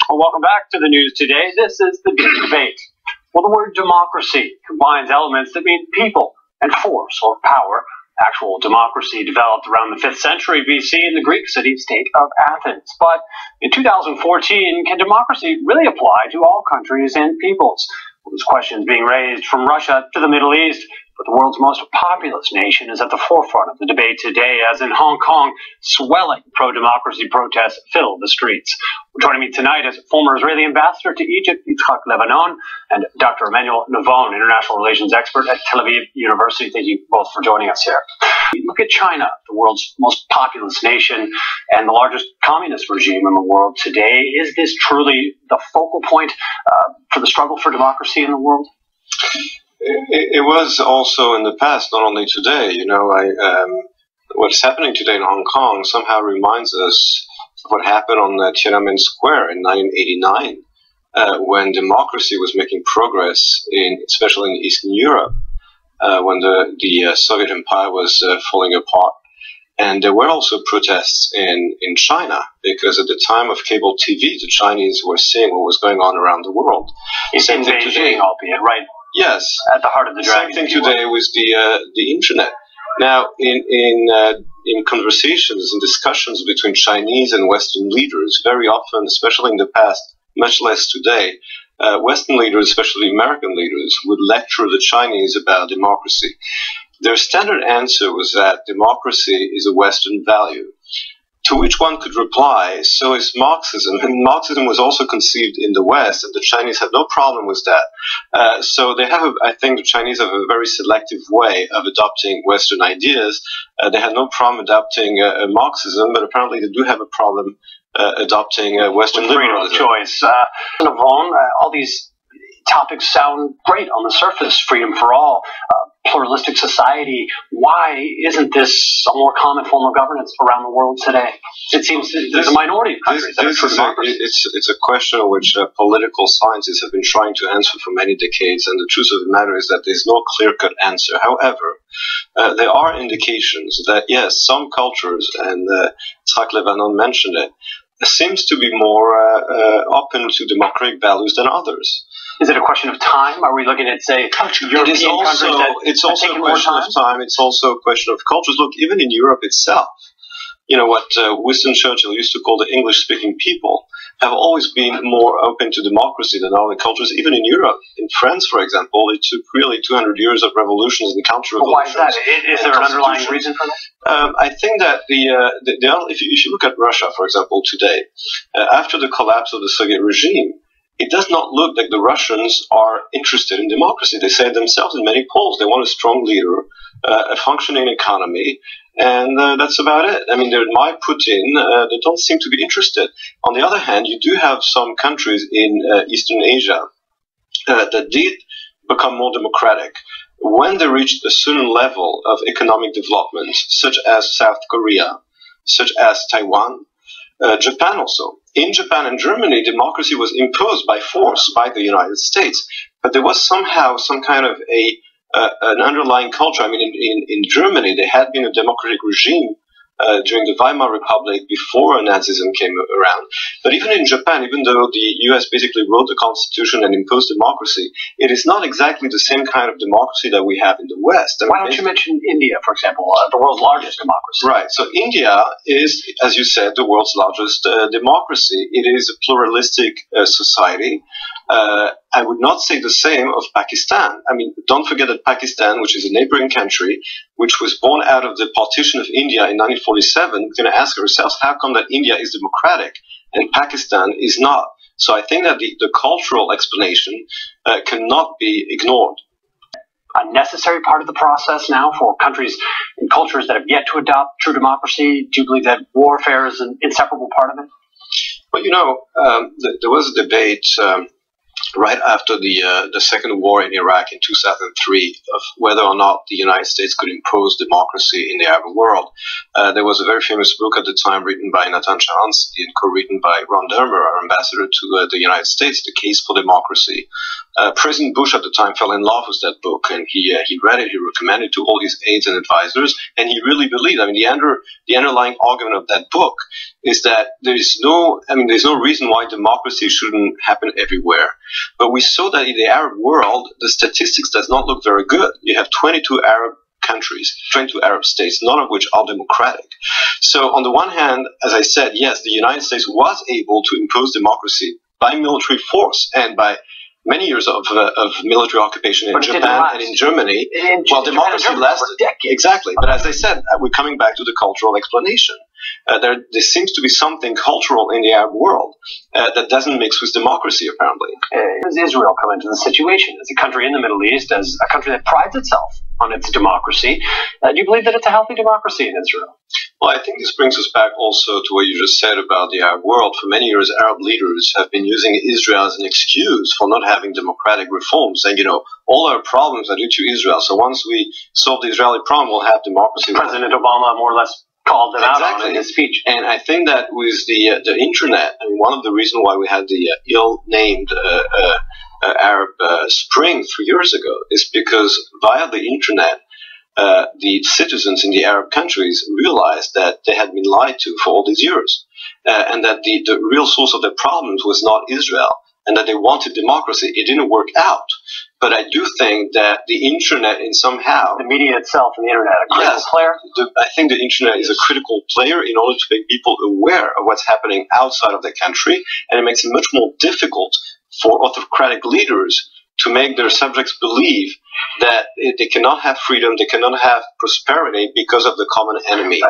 Well, welcome back to the news today. This is the big debate. Well, the word democracy combines elements that mean people and force or power. Actual democracy developed around the 5th century BC in the Greek city-state of Athens. But in 2014, can democracy really apply to all countries and peoples? Well, this question is being raised from Russia to the Middle East. But the world's most populous nation is at the forefront of the debate today, as in Hong Kong, swelling pro-democracy protests fill the streets. Joining me tonight is former Israeli ambassador to Egypt, Yitzhak Lebanon, and Dr. Emmanuel Navon, international relations expert at Tel Aviv University. Thank you both for joining us here. Look at China, the world's most populous nation and the largest communist regime in the world today. Is this truly the focal point for the struggle for democracy in the world? It was also in the past, not only today. You know, what's happening today in Hong Kong somehow reminds us of what happened on Tiananmen Square in 1989, when democracy was making progress, especially in Eastern Europe, when the Soviet Empire was falling apart. And there were also protests in China, because at the time of cable TV, the Chinese were seeing what was going on around the world. Same thing today, albeit, right? Yes, at the heart of the dragon. Same thing today with the internet. Now, in conversations and discussions between Chinese and Western leaders, very often, especially in the past, much less today, Western leaders, especially American leaders, would lecture the Chinese about democracy. Their standard answer was that democracy is a Western value. To which one could reply, so is Marxism. And Marxism was also conceived in the West, and the Chinese have no problem with that. So they have, I think the Chinese have a very selective way of adopting Western ideas. They had no problem adopting Marxism, but apparently they do have a problem adopting Western liberalism. Choice. Navon, all these topics sound great on the surface. Freedom for all, pluralistic society. Why isn't this a more common form of governance around the world today? It seems there's a minority of countries that are true democracy. It's a question which political scientists have been trying to answer for many decades, and the truth of the matter is that there's no clear-cut answer. However, there are indications that, yes, some cultures, and Yitzhak Lebanon mentioned it, seems to be more open to democratic values than others. Is it a question of time? Are we looking at, say, European countries that it's also a question of time. It's also a question of cultures. Look, even in Europe itself, you know, what Winston Churchill used to call the English-speaking people have always been more open to democracy than other cultures, even in Europe. In France, for example, it took really 200 years of revolutions and counter-revolutions. Why is that? Is there an underlying reason for that? I think that if you look at Russia, for example, today, after the collapse of the Soviet regime, it does not look like the Russians are interested in democracy. They say themselves in many polls they want a strong leader, a functioning economy, and that's about it. I mean, they admire Putin. They don't seem to be interested. On the other hand, you do have some countries in Eastern Asia that did become more democratic when they reached a certain level of economic development, such as South Korea, such as Taiwan, Japan also. In Japan and Germany, democracy was imposed by force by the United States, but there was somehow some kind of an underlying culture. I mean, in Germany, there had been a democratic regime during the Weimar Republic before Nazism came around. But even in Japan, even though the US basically wrote the constitution and imposed democracy, it is not exactly the same kind of democracy that we have in the West. Why don't you mention India, for example, the world's largest democracy? Right. So India is, as you said, the world's largest democracy. It is a pluralistic society. I would not say the same of Pakistan. I mean, don't forget that Pakistan, which is a neighboring country, which was born out of the partition of India in 1947, we're going to ask ourselves, how come that India is democratic and Pakistan is not? So I think that the cultural explanation cannot be ignored. A necessary part of the process now for countries and cultures that have yet to adopt true democracy? Do you believe that warfare is an inseparable part of it? Well, you know, there was a debate right after the second war in Iraq in 2003 of whether or not the United States could impose democracy in the Arab world. There was a very famous book at the time written by Natan Sharansky and co-written by Ron Dermer, our ambassador to the United States, The Case for Democracy. President Bush at the time fell in love with that book, and he read it, he recommended it to all his aides and advisors, and he really believed. I mean, the underlying argument of that book is that there's no reason why democracy shouldn't happen everywhere. But we saw that in the Arab world, the statistics does not look very good. You have 22 Arab countries, 22 Arab states, none of which are democratic. So on the one hand, as I said, yes, the United States was able to impose democracy by military force and by many years of military occupation in Japan and in Germany. Well, democracy lasted decades. Exactly. But as I said, we're coming back to the cultural explanation. There seems to be something cultural in the Arab world that doesn't mix with democracy, apparently. Does Israel come into the situation as a country in the Middle East, as a country that prides itself on its democracy? Do you believe that it's a healthy democracy in Israel? Well, I think this brings us back also to what you just said about the Arab world. For many years, Arab leaders have been using Israel as an excuse for not having democratic reforms, saying, all our problems are due to Israel. So once we solve the Israeli problem, we'll have democracy. President Obama more or less called it out on in his speech. And I think that with the internet, one of the reasons why we had the ill-named Arab Spring 3 years ago is because via the internet, the citizens in the Arab countries realized that they had been lied to for all these years, and that the real source of their problems was not Israel, and that they wanted democracy. It didn't work out. But I do think that the internet, in somehow, the media itself and the internet, a critical player. I think the internet is a critical player in order to make people aware of what's happening outside of the country, and it makes it much more difficult for autocratic leaders to make their subjects believe that they cannot have freedom, they cannot have prosperity because of the common enemy.